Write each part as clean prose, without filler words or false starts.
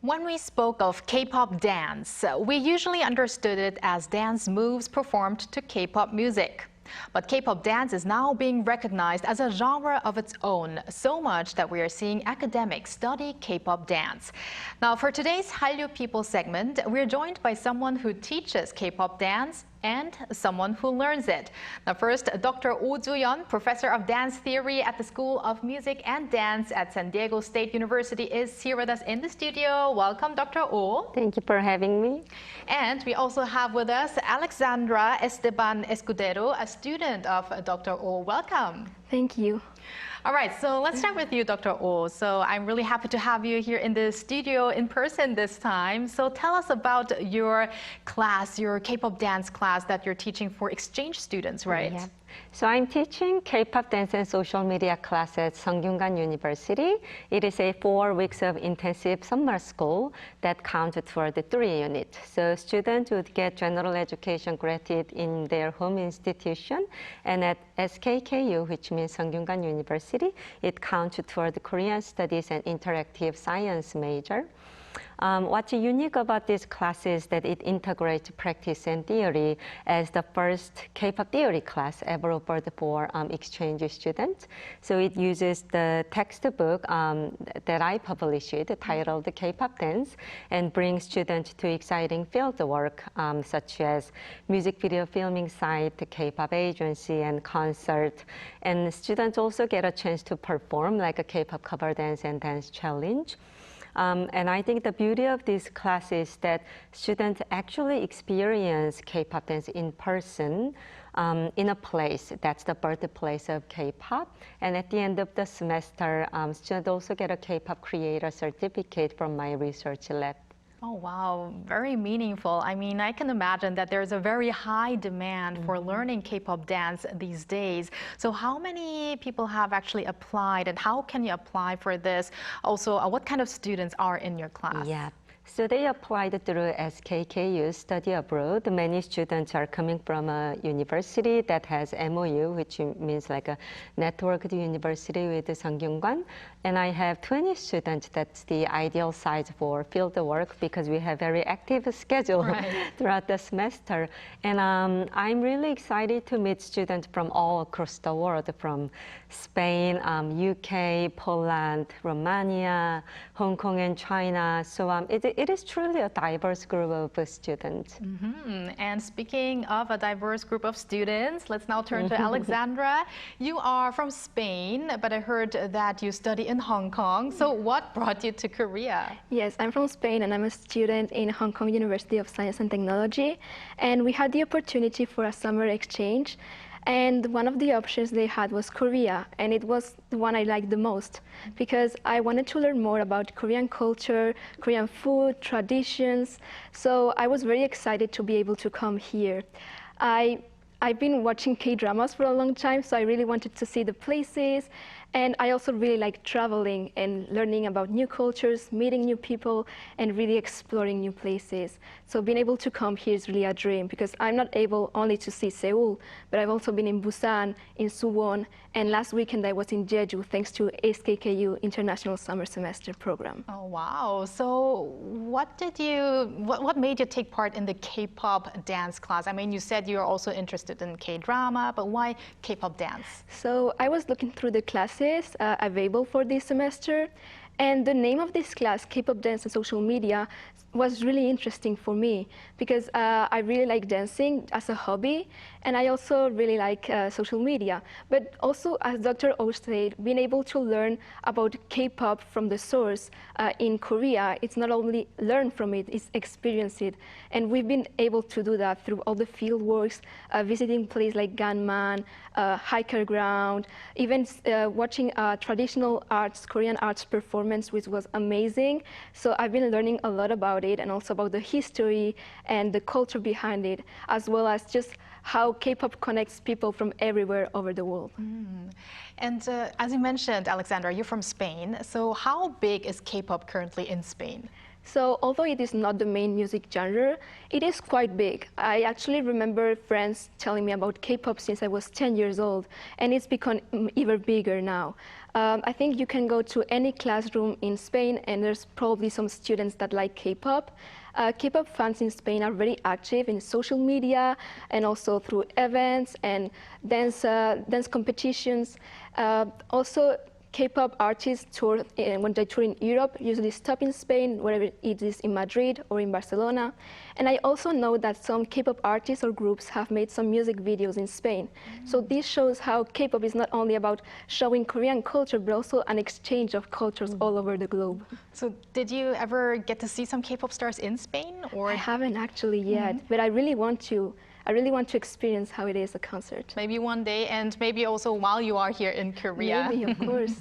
When we spoke of K-pop dance, we usually understood it as dance moves performed to K-pop music. But K-pop dance is now being recognized as a genre of its own, so much that we are seeing academics study K-pop dance. Now, for today's Hallyu People segment, we're joined by someone who teaches K-pop dance and someone who learns it. Now, first, Dr. Oh Chuyun, professor of dance theory at the School of Music and Dance at San Diego State University, is here with us in the studio. Welcome, Dr. Oh. Thank you for having me. And we also have with us Alexandra Esteban Escudero, a student of Dr. Oh. Welcome. Thank you. All right, so let's start with you, Dr. Oh. So I'm really happy to have you here in the studio in person this time. So tell us about your class, your K-pop dance class that you're teaching for exchange students, right? Yeah. So I'm teaching K-pop dance and social media class at Sungkyunkwan University. It is a 4 weeks of intensive summer school that counted for the 3 units. So students would get general education granted in their home institution, and at SKKU, which means Sungkyunkwan University, it counted for the Korean Studies and Interactive Science major. What's unique about this class is that it integrates practice and theory as the first K-pop theory class ever offered for exchange students. So it uses the textbook that I published titled K-pop Dance and brings students to exciting field work such as music video filming site, K-pop agency, and concert. And students also get a chance to perform like a K-pop cover dance and dance challenge. And I think the beauty of this class is that students actually experience K-pop dance in person in a place that's the birthplace of K-pop. And at the end of the semester, students also get a K-pop creator certificate from my research lab. Oh, wow. Very meaningful. I mean, I can imagine that there's a very high demand for learning K-pop dance these days. So how many people have actually applied, and how can you apply for this? Also, what kind of students are in your class? Yeah. So they applied through SKKU, study abroad. Many students are coming from a university that has MOU, which means like a networked university with Sungkyunkwan. And I have 20 students. That's the ideal size for field work because we have very active schedule throughout the semester. And I'm really excited to meet students from all across the world, from Spain, UK, Poland, Romania, Hong Kong, and China. So it is truly a diverse group of students. And speaking of a diverse group of students, let's now turn to Alexandra. You are from Spain, but I heard that you study in Hong Kong. So what brought you to Korea? Yes, I'm from Spain and I'm a student in Hong Kong University of Science and Technology. And we had the opportunity for a summer exchange. And one of the options they had was Korea, and it was the one I liked the most because I wanted to learn more about Korean culture, Korean food, traditions. So I was very excited to be able to come here. I've been watching K-dramas for a long time, so I really wanted to see the places. And I also really like traveling and learning about new cultures, meeting new people, and really exploring new places. So being able to come here is really a dream because I'm not able only to see Seoul, but I've also been in Busan, in Suwon, and last weekend I was in Jeju thanks to SKKU International Summer Semester Program. Oh, wow. So what made you take part in the K-pop dance class? I mean, you said you're also interested in K-drama, but why K-pop dance? So I was looking through the classes available for this semester, and the name of this class, K-pop dance and social media, was really interesting for me because I really like dancing as a hobby, and I also really like social media. But also, as Dr. Oh said, being able to learn about K-pop from the source in Korea, it's not only learn from it, it's experience it. And we've been able to do that through all the field works, visiting places like Gangnam, Hiker Ground, even watching traditional arts, Korean arts performance, which was amazing. So I've been learning a lot about it and also about the history and the culture behind it, as well as just how K-pop connects people from everywhere over the world. And as you mentioned, Alexandra, you're from Spain. So how big is K-pop currently in Spain? So although it is not the main music genre, it is quite big. I actually remember friends telling me about K-pop since I was 10 years old, and it's become even bigger now. I think you can go to any classroom in Spain, and there's probably some students that like K-pop. K-pop fans in Spain are very active in social media and also through events and dance competitions. Also, K-pop artists tour, when they tour in Europe, usually stop in Spain, wherever it is in Madrid or in Barcelona. And I also know that some K-pop artists or groups have made some music videos in Spain. So this shows how K-pop is not only about showing Korean culture, but also an exchange of cultures all over the globe. So did you ever get to see some K-pop stars in Spain? Or I haven't actually yet, but I really want to. I really want to experience how it is a concert. Maybe one day, and maybe also while you are here in Korea. Maybe, of course.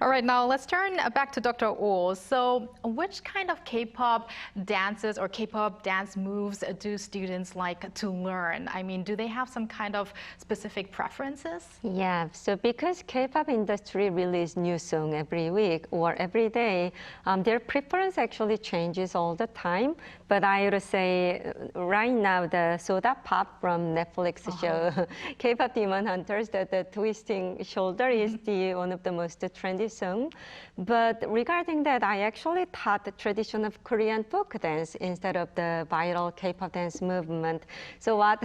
All right, now let's turn back to Dr. Oh. So which kind of K-pop dances or K-pop dance moves do students like to learn? I mean, do they have some kind of specific preferences? Yeah, so because K-pop industry release new song every week or every day, their preference actually changes all the time. But I would say right now the soda pop from Netflix show K-pop Demon Hunters, that the twisting shoulder is one of the most trendy song. But regarding that, I actually taught the tradition of Korean folk dance instead of the viral K-pop dance movement. So what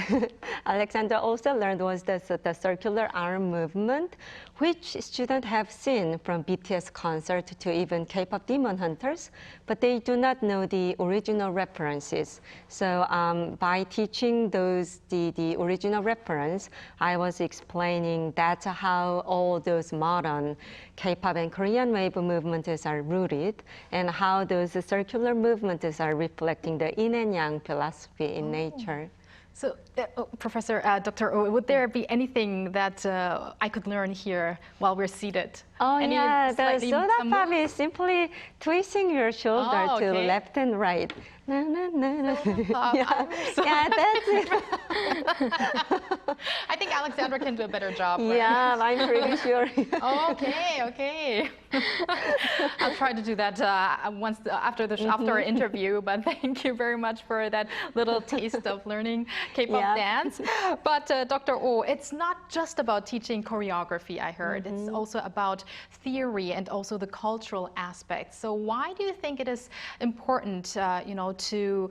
Alexandra also learned was the circular arm movement, which students have seen from BTS concert to even K-pop Demon Hunters, but they do not know the original references. So by teaching the original reference, I was explaining that's how all those modern K-pop and Korean wave movements are rooted, and how those circular movements are reflecting the yin and yang philosophy in nature. So, Professor, Dr. Oh, would there be anything that I could learn here while we're seated? Oh, yeah, the soda pop is simply twisting your shoulder to left and right. Na, na, na, na. Yeah, that's it. I think Alexandra can do a better job. Right? Yeah, I'm pretty sure. Okay. I'll try to do that after our interview. But thank you very much for that little taste of learning K-pop dance. But Dr. Oh, it's not just about teaching choreography. I heard it's also about theory and also the cultural aspects. So why do you think it is important, to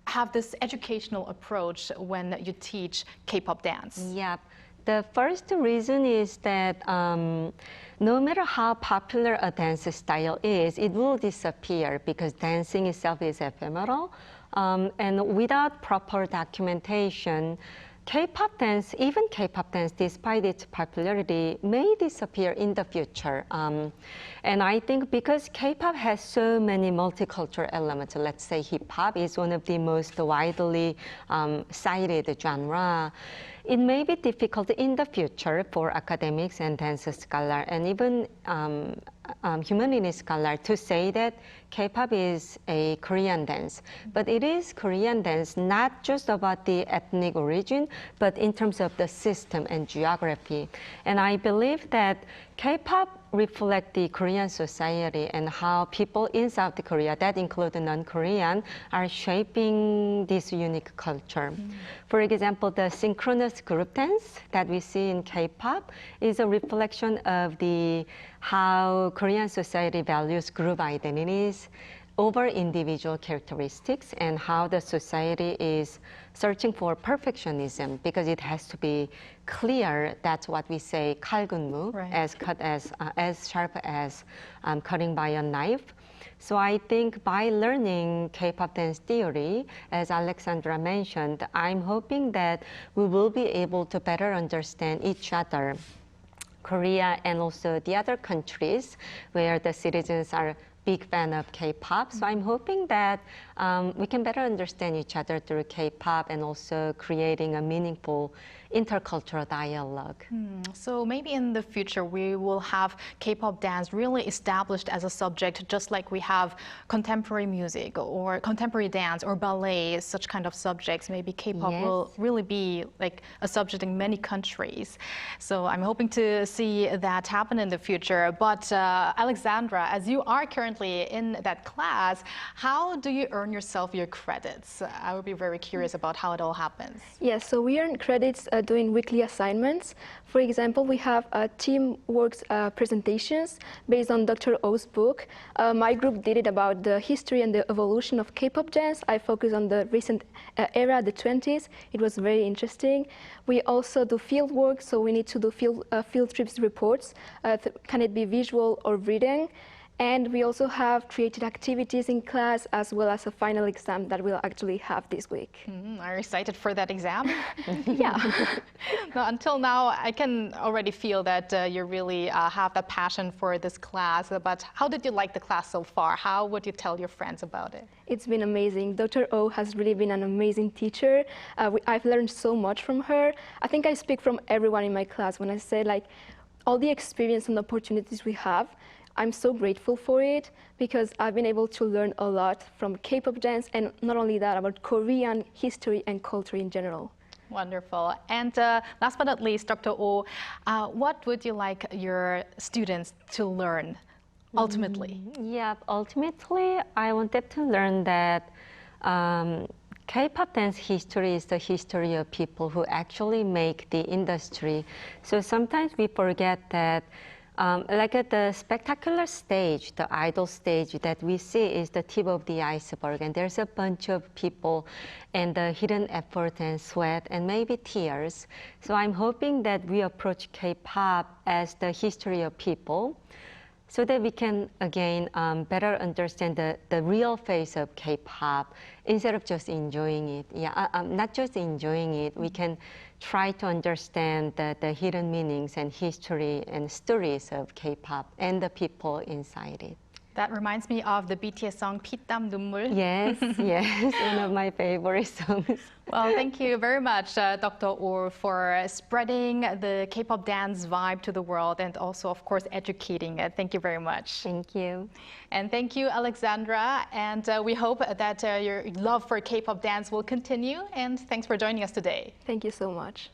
have this educational approach when you teach K-pop dance? Yeah. The first reason is that no matter how popular a dance style is, it will disappear because dancing itself is ephemeral. And without proper documentation, K-pop dance, even K-pop dance, despite its popularity, may disappear in the future. And I think because K-pop has so many multicultural elements, let's say hip-hop is one of the most widely cited genre, it may be difficult in the future for academics and dance scholars and even humanities scholars to say that K-pop is a Korean dance. But it is Korean dance not just about the ethnic origin, but in terms of the system and geography. And I believe that K-pop reflect the Korean society and how people in South Korea, that include non-Korean, are shaping this unique culture. For example, the synchronous group dance that we see in K-pop is a reflection of how Korean society values group identities over individual characteristics, and how the society is searching for perfectionism because it has to be clear. That's what we say kalgunmu, as sharp as cutting by a knife. So I think by learning K-pop dance theory, as Alexandra mentioned, I'm hoping that we will be able to better understand each other, Korea and also the other countries where the citizens are big fan of K-pop. So I'm hoping that we can better understand each other through K-pop and also creating a meaningful intercultural dialogue. So maybe in the future we will have K-pop dance really established as a subject, just like we have contemporary music or contemporary dance or ballet, such kind of subjects. Maybe K-pop will really be like a subject in many countries. So I'm hoping to see that happen in the future. But Alexandra, as you are currently in that class, how do you earn yourself your credits? I would be very curious about how it all happens. Yes, so we earn credits doing weekly assignments. For example, we have teamwork presentations based on Dr. Oh's book. My group did it about the history and the evolution of K-pop dance. I focus on the recent era, the 20s. It was very interesting. We also do field work, so we need to do field trips reports. Can it be visual or reading? And we also have created activities in class as well as a final exam that we'll actually have this week. Are you excited for that exam? Yeah. Now, until now, I can already feel that you really have that passion for this class. But how did you like the class so far? How would you tell your friends about it? It's been amazing. Dr. Oh has really been an amazing teacher. I've learned so much from her. I think I speak from everyone in my class when I say like all the experience and opportunities we have. I'm so grateful for it because I've been able to learn a lot from K-pop dance and not only that, about Korean history and culture in general. Wonderful. And last but not least, Dr. Oh, what would you like your students to learn ultimately? Ultimately, I wanted to learn that K-pop dance history is the history of people who actually make the industry. So sometimes we forget that like at the spectacular stage, the idol stage that we see is the tip of the iceberg, and there's a bunch of people and the hidden effort and sweat and maybe tears. So I'm hoping that we approach K-pop as the history of people so that we can, again, better understand the real face of K-pop instead of just enjoying it. Not just enjoying it, we can try to understand the hidden meanings and history and stories of K-pop and the people inside it. That reminds me of the BTS song 피땀 눈물. Yes, yes, one of my favorite songs. Well, thank you very much, Dr. Oh, for spreading the K-pop dance vibe to the world and also, of course, educating it. Thank you very much. Thank you. And thank you, Alexandra. And we hope that your love for K-pop dance will continue. And thanks for joining us today. Thank you so much.